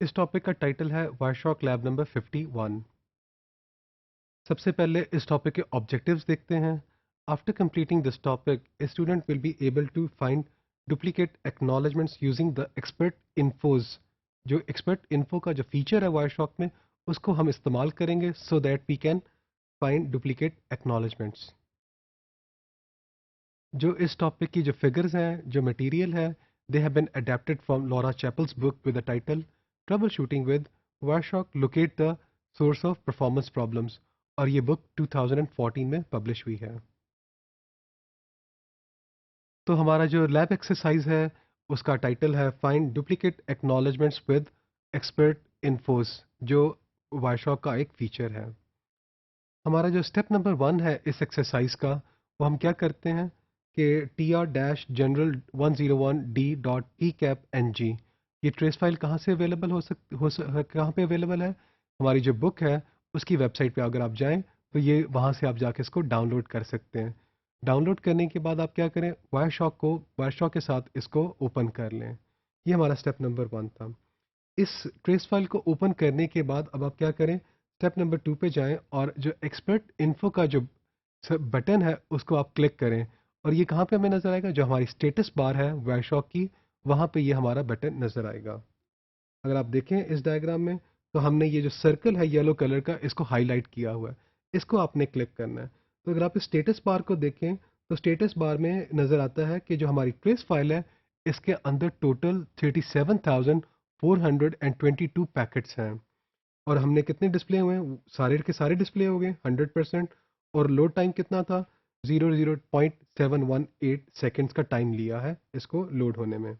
इस टॉपिक का टाइटल है वायरशॉक लैब नंबर 51। सबसे पहले इस टॉपिक के ऑब्जेक्टिव्स देखते हैं। After completing this topic a student will be able to find duplicate acknowledgements using the expert infos. जो एक्सपर्ट इन्फो का जो फीचर है वायरशॉक में, उसको हम इस्तेमाल करेंगे so that we can find duplicate acknowledgements. जो इस टॉपिक की जो फिगर्स हैं, जो मटेरियल है, they have been adapted from Laura Chappell's book with the title troubleshooting with Wireshark locate the source of performance problems, और ये book 2014 में पब्लिश हुई है। तो हमारा जो लैब एक्सरसाइज है, उसका टाइटल है find duplicate acknowledgements with expert infos, जो वायरशॉक का एक फीचर है। हमारा जो स्टेप नंबर 1 है इस एक्सरसाइज का, वो हम क्या करते हैं कि T R dash general 101d.pcap.ng, ये ट्रेस फाइल कहाँ से अवेलेबल कहाँ पे अवेलेबल है? हमारी जो बुक है उसकी वेबसाइट पे अगर आप जाएं तो ये वहाँ से आप जाके इसको डाउनलोड कर सकते हैं। डाउनलोड करने के बाद आप क्या करें, वायरशॉक के साथ इसको ओपन कर लें। ये हमारा स्टेप नंबर 1 था। इस ट्रेस फाइल को ओपन करने के बाद अब आप क्या करें, स्टेप नंबर 2 पे जाएं और जो एक्सपर्ट इन्फो का जो बटन है उसको आप क्लिक करें। और ये कहाँ पे हमें नज़र आएगा? जो हमारी स्टेटस बार है वायरशॉक की, वहाँ पे ये हमारा बटन नज़र आएगा। अगर आप देखें इस डायग्राम में, तो हमने ये जो सर्कल है येलो कलर का, इसको हाईलाइट किया हुआ है, इसको आपने क्लिक करना है। तो अगर आप इस स्टेटस बार को देखें तो स्टेटस बार में नज़र आता है कि जो हमारी ट्रेस फाइल है, इसके अंदर टोटल 37,422 पैकेट्स हैं। और हमने कितने डिस्प्ले हुए हैं? सारे के सारे डिस्प्ले हो गए 100%। और लोड टाइम कितना था? 00.718 सेकेंड्स का टाइम लिया है इसको लोड होने में।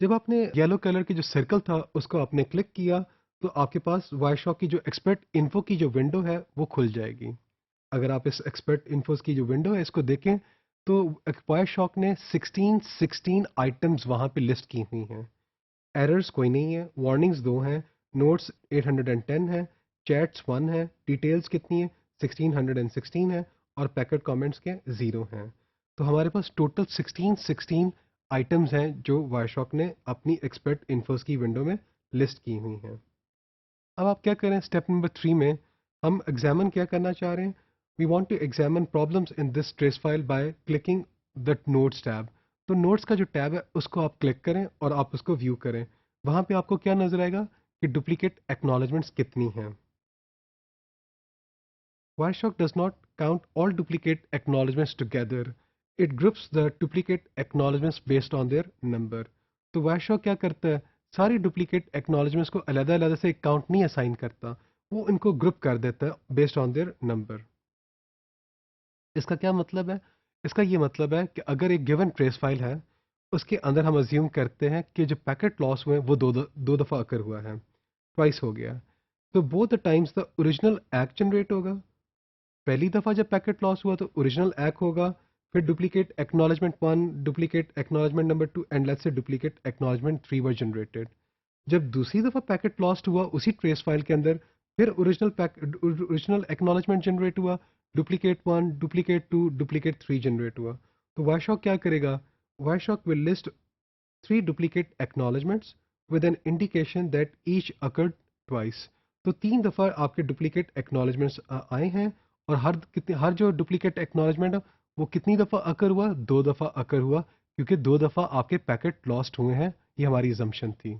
जब आपने येलो कलर की जो सर्कल था उसको आपने क्लिक किया, तो आपके पास वायरशॉक की जो एक्सपर्ट इन्फो की जो विंडो है वो खुल जाएगी। अगर आप इस एक्सपर्ट इन्फोस की जो विंडो है इसको देखें, तो वायरशॉक ने 16 आइटम्स वहाँ पे लिस्ट की हुई हैं। एरर्स कोई नहीं है, वार्निंग्स 2 हैं, नोट्स 810 है, चैट्स 1 है, डिटेल्स कितनी है? 1616 है, और पैकेट कमेंट्स के 0 हैं। तो हमारे पास टोटल 16 आइटम्स हैं जो वायरशॉक ने अपनी एक्सपर्ट इन्फोस की विंडो में लिस्ट की हुई हैं। अब आप क्या करें, स्टेप नंबर 3 में हम एग्जामिन क्या करना चाह रहे हैं? We want to examine problems in this trace file by clicking the notes tab. तो नोट्स का जो टैब है उसको आप क्लिक करें और आप उसको व्यू करें। वहाँ पे आपको क्या नज़र आएगा कि डुप्लीकेट एक्नॉलेजमेंट्स कितनी हैं। Wireshark does not count all duplicate acknowledgements together. It groups the duplicate acknowledgements based on their number. तो Wireshark क्या करता है, सारी डुप्लीकेट एक्नॉलेजमेंट्स को अलग अलग से काउंट नहीं असाइन करता, वो इनको ग्रुप कर देता है बेस्ड ऑन देयर नंबर। इसका क्या मतलब है? इसका ये मतलब है कि अगर एक गिवन ट्रेस फाइल है, उसके अंदर हम अज्यूम करते हैं कि जो पैकेट लॉस हुए हैं वो दो दफ़ा अकर हुआ है, ट्वाइस हो गया। तो both the times the original act generate होगा। पहली दफ़ा जब पैकेट लॉस हुआ तो ओरिजिनल एक्ट होगा, फिर duplicate acknowledgement 1, duplicate acknowledgement number 2 and let's say duplicate acknowledgement 3 were generated. जब दूसरी दफ़ा पैकेट लॉस्ट हुआ उसी ट्रेस फाइल के अंदर, फिर ओरिजिनल एक्नॉलेजमेंट जनरेट हुआ, डुप्लीकेट 1, डुप्लीकेट 2, डुप्लीकेट 3 जनरेट हुआ। तो वायरशॉक क्या करेगा? Wireshark will list 3 duplicate acknowledgements with an indication that each occurred twice. तो 3 दफ़ा आपके डुप्लीकेट एक्नॉलेजमेंट्स आए हैं, और हर जो डुप्लीकेट एक्नॉलेजमेंट है वो कितनी दफ़ा अकर हुआ? 2 दफ़ा अकर हुआ, क्योंकि 2 दफ़ा आपके पैकेट लॉस्ट हुए हैं। ये हमारी जम्पशन थी।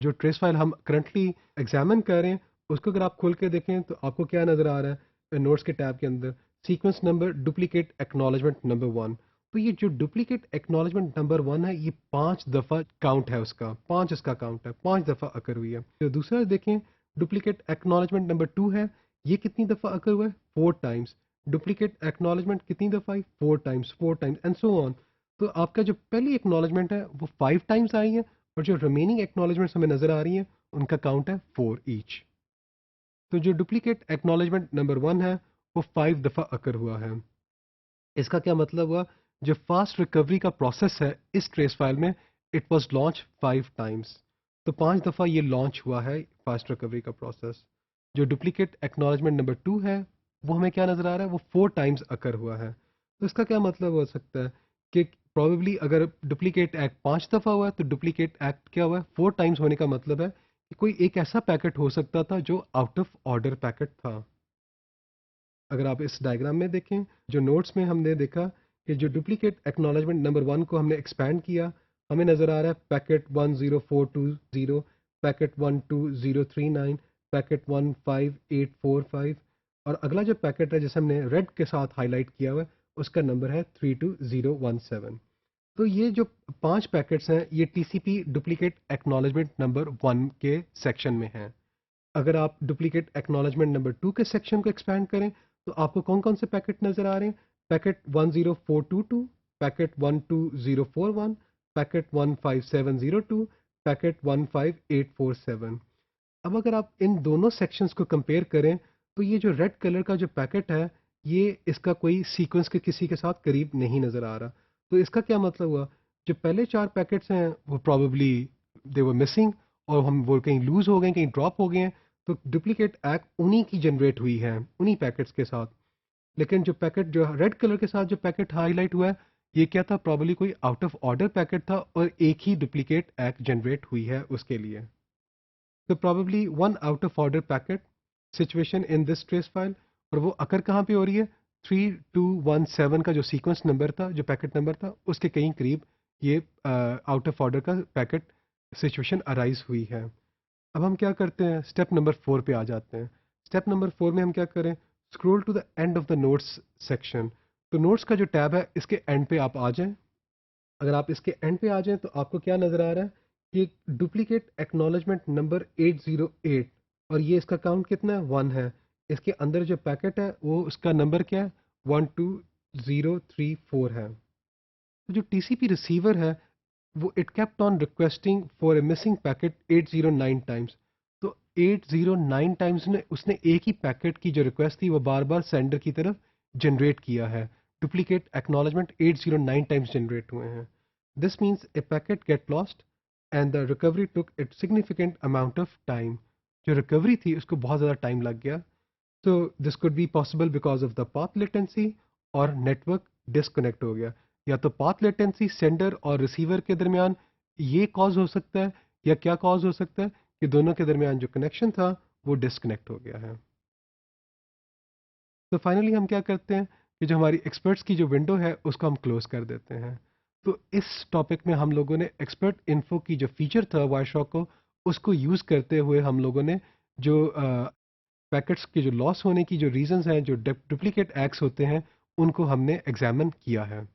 जो ट्रेस फाइल हम करंटली एग्जामिन कर रहे हैं, उसको अगर आप खोल के देखें तो आपको क्या नज़र आ रहा है नोट्स के टैब के अंदर? Sequence number duplicate acknowledgement number 1। तो ये जो डुप्लीकेट एक्नॉलेजमेंट नंबर 1 है, ये 5 दफ़ा काउंट है उसका, 5 इसका काउंट है, 5 दफ़ा अकर हुई है। तो दूसरा देखें, डुप्लीकेट एक्नॉलेजमेंट नंबर 2 है, ये कितनी दफ़ा अकर हुआ है? 4 टाइम्स। डुप्लीकेट एक्नॉलेजमेंट कितनी दफ़ा आई? 4 times, 4 times and so on. तो आपका जो पहली एक्नॉलेजमेंट है वो 5 टाइम्स आई है, और जो रिमेनिंग एक्नॉलेजमेंट्स हमें नज़र आ रही हैं उनका काउंट है 4 ईच। तो जो डुप्लीकेट एक्नॉलेजमेंट नंबर 1 है वो 5 दफ़ा अकर हुआ है। इसका क्या मतलब हुआ? जो फास्ट रिकवरी का प्रोसेस है इस ट्रेस फाइल में, इट वाज लॉन्च 5 टाइम्स। तो 5 दफ़ा ये लॉन्च हुआ है फास्ट रिकवरी का प्रोसेस। जो डुप्लीकेट एक्नॉलेजमेंट नंबर 2 है, वो हमें क्या नज़र आ रहा है? वो 4 टाइम्स अकर हुआ है। तो इसका क्या मतलब हो सकता है कि प्रॉबेबली अगर डुप्लीकेट एक्ट 5 दफ़ा हुआ है तो डुप्लीकेट एक्ट क्या हुआ है 4 टाइम्स होने का मतलब है कि कोई एक ऐसा पैकेट हो सकता था जो आउट ऑफ ऑर्डर पैकेट था। अगर आप इस डायग्राम में देखें, जो नोट्स में हमने देखा कि जो डुप्लीकेट एक्नॉलेजमेंट नंबर 1 को हमने एक्सपैंड किया, हमें नज़र आ रहा है पैकेट 10420, पैकेट 12039, पैकेट 15845 और अगला जो पैकेट है जिसे हमने रेड के साथ हाईलाइट किया हुआ है उसका नंबर है 32017। तो ये जो 5 पैकेट्स हैं ये टीसीपी डुप्लीकेट एक्नॉलेजमेंट नंबर 1 के सेक्शन में हैं। अगर आप डुप्लीकेट एक्नॉलेजमेंट नंबर 2 के सेक्शन को एक्सपैंड करें तो आपको कौन कौन से पैकेट नज़र आ रहे हैं? Packet 10422, packet 12041, packet 15702, packet 15847। अब अगर आप इन दोनों सेक्शंस को कंपेयर करें तो ये जो रेड कलर का जो पैकेट है ये इसका कोई सीक्वेंस के किसी के साथ करीब नहीं नज़र आ रहा। तो इसका क्या मतलब हुआ, जो पहले 4 पैकेट्स हैं वो प्रॉबेबली दे वर मिसिंग और हम वो कहीं लूज हो गए, कहीं ड्रॉप हो गए हैं। तो डुप्लीकेट एक्ट उन्हीं की जनरेट हुई है, उन्हीं पैकेट्स के साथ। लेकिन जो पैकेट जो रेड कलर के साथ जो पैकेट हाईलाइट हुआ है ये क्या था, प्रॉबली कोई आउट ऑफ ऑर्डर पैकेट था और एक ही डुप्लीकेट एक्ट जनरेट हुई है उसके लिए। तो probably one out of order packet situation in this trace file. और वो अकर कहाँ पे हो रही है, 3217 का जो सीक्वेंस नंबर था, जो पैकेट नंबर था उसके कहीं करीब ये आउट ऑफ ऑर्डर का पैकेट सिचुएशन अराइज हुई है। अब हम क्या करते हैं, स्टेप नंबर 4 पे आ जाते हैं। स्टेप नंबर 4 में हम क्या करें, scroll to the end of the notes section. तो नोट्स का जो टैब है इसके एंड पे आप आ जाएं। अगर आप इसके एंड पे आ जाएं तो आपको क्या नज़र आ रहा है कि डुप्लीकेट एक्नॉलेजमेंट नंबर 808 और ये इसका काउंट कितना है, 1 है। इसके अंदर जो पैकेट है वो उसका नंबर क्या है, 12034 है। तो जो टीसीपी रिसीवर है वो it kept on requesting for a missing packet 809 times. तो 809 टाइम्स ने उसने एक ही पैकेट की जो रिक्वेस्ट थी वो बार बार सेंडर की तरफ जनरेट किया है। डुप्लीकेट एक्नॉलेजमेंट 809 टाइम्स जनरेट हुए हैं। This means A packet get lost and the recovery took it significant amount of time. जो रिकवरी थी उसको बहुत ज़्यादा टाइम लग गया। तो this could be possible because of the path latency और नेटवर्क डिस्कनेक्ट हो गया। या तो पाथ लेटेंसी सेंडर और रिसीवर के दरमियान ये कॉज हो सकता है, या क्या कॉज हो सकता है कि दोनों के दरमियान जो कनेक्शन था वो डिस्कनेक्ट हो गया है। तो फाइनली हम क्या करते हैं कि जो हमारी एक्सपर्ट्स की जो विंडो है उसको हम क्लोज कर देते हैं। तो इस टॉपिक में हम लोगों ने एक्सपर्ट इन्फो की जो फीचर था वायरशॉक को, उसको यूज़ करते हुए हम लोगों ने जो पैकेट्स के जो लॉस होने की जो रीजंस हैं, जो डुप्लीकेट एक्ट्स होते हैं, उनको हमने एग्जामिन किया है।